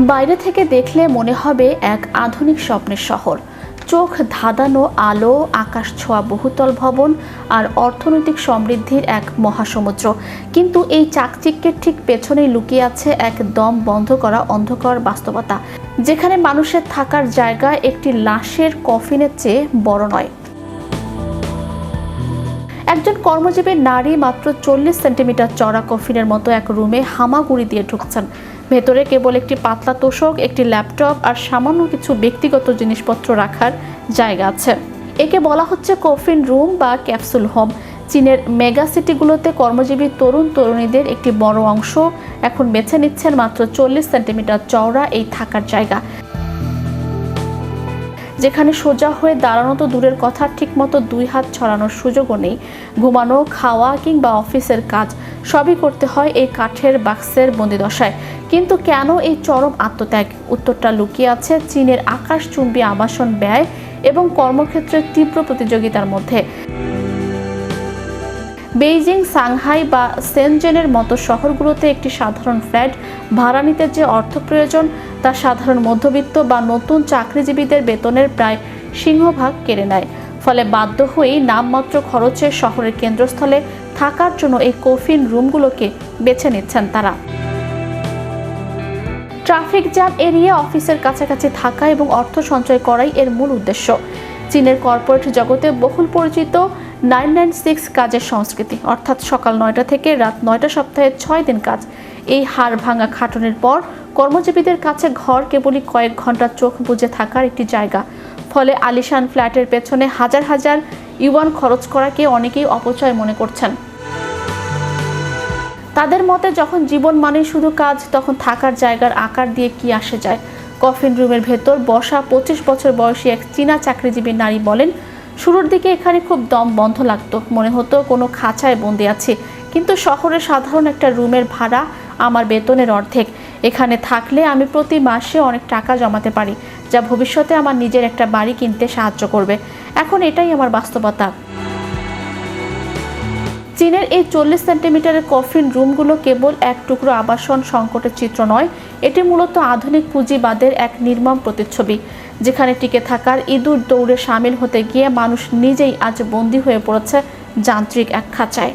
বাইরে থেকে দেখলে মনে হবে এক আধুনিক স্বপ্নের শহর। চোখ ধাঁধানো আলো, আকাশ ছোঁয়া বহুতল ভবন আর অর্থনৈতিক সমৃদ্ধির এক মহাসমুদ্র। কিন্তু এই চাকচিক্যের ঠিক পেছনেই লুকিয়ে আছে এক দম বন্ধ করা অন্ধকার বাস্তবতা, যেখানে মানুষের থাকার জায়গা একটি লাশের কফিনের চেয়ে বড় নয়। একজন কর্মজীবী নারী মাত্র 40 সেন্টিমিটার চড়া কফিনের মতো এক রুমে হামাগুড়ি দিয়ে ঢুকছেন। ভেতরে কেবল একটি পাতলা তোশক, একটি ল্যাপটপ আর সামান্য কিছু ব্যক্তিগত জিনিসপত্র রাখার জায়গা আছে। একে বলা হচ্ছে কফিন রুম বা ক্যাপসুল হোম। চীনের মেগা সিটিগুলোতে কর্মজীবী তরুণ তরুণীদের একটি বড় অংশ এখন বেছে নিচ্ছেন মাত্র 40 সেন্টিমিটার চওড়া এই থাকার জায়গা, যেখানে সোজা হয়ে দাঁড়ানো তো দূরের কথা, ঠিকমতো 2 হাত ছড়ানোর সুযোগও নেই। ঘুমানো, খাওয়া কিংবা অফিসের কাজ সবই করতে হয় এই কাঠের বাক্সের বন্দিদশায়। কিন্তু কেন এই চরম আত্মত্যাগ? উত্তরটা লুকিয়ে আছে চীনের আকাশচুম্বী আবাসন ব্যয় এবং কর্মক্ষেত্রের তীব্র প্রতিযোগিতার মধ্যে। বেইজিং, সাংহাই বা সেনজেনের মতো শহরগুলোতে একটি সাধারণ ফ্ল্যাট ভাড়া নিতে যে অর্থ প্রয়োজন, তা সাধারণ মধ্যবিত্ত বা নতুন চাকরিজীবীদের বেতনের প্রায় সিংহভাগ কেড়ে নেয়। ফলে বাধ্য হয়েই নামমাত্র খরচে শহরের কেন্দ্রস্থলে থাকার জন্য এই কফিন রুমগুলোকে বেছে নিচ্ছেন তারা। ট্রাফিক জ্যাম এড়িয়ে অফিসের কাছাকাছি থাকা এবং অর্থ সঞ্চয় করাই এর মূল উদ্দেশ্য। চীনের কর্পোরেট জগতে বহুল পরিচিত 996 কাজের সংস্কৃতি, অর্থাৎ সকাল 9টা থেকে রাত 9টা, সপ্তাহে 6 দিন কাজ। এই হাড় ভাঙা খাটুনির পর কর্মজীবীদের কাছে ঘর কেবলই কয়েক ঘন্টা চোখ বুজে থাকার একটি জায়গা। ফলে আলিশান ফ্ল্যাটের পেছনে হাজার হাজার ইউয়ান খরচ করাকে অনেকেই অপচয় মনে করছেন। তাদের মতে যখন জীবন মানে শুধু কাজ, তখন থাকার জায়গার আকার দিয়ে কি আসে যায়। কফিন রুমের ভেতর বসা 25 বছর বয়সী এক চীনা চাকরিজীবী নারী বলেন, শুরুর দিকে এখানে খুব দম বন্ধ লাগতো, মনে হতো কোনো খাঁচায় বন্দি আছি। কিন্তু শহরের সাধারণ একটা রুমের ভাড়া আমার বেতনের অর্ধেক। এখানে থাকলে আমি প্রতি মাসে অনেক টাকা জমাতে পারি, যা ভবিষ্যতে আমার নিজের একটা বাড়ি কিনতে সাহায্য করবে। এখন এটাই আমার বাস্তবতা। চীনের এই 40 সেন্টিমিটারের কফিন রুমগুলো কেবল এক টুকরো আবাসন সংকটের চিত্র নয়, এটি মূলত আধুনিক পুঁজিবাদের এক নির্মম প্রতিচ্ছবি, যেখানে টিকে থাকার ইঁদুর দৌড়ে সামিল হতে গিয়ে মানুষ নিজেই আজ বন্দী হয়ে পড়েছে যান্ত্রিক এক খাঁচায়।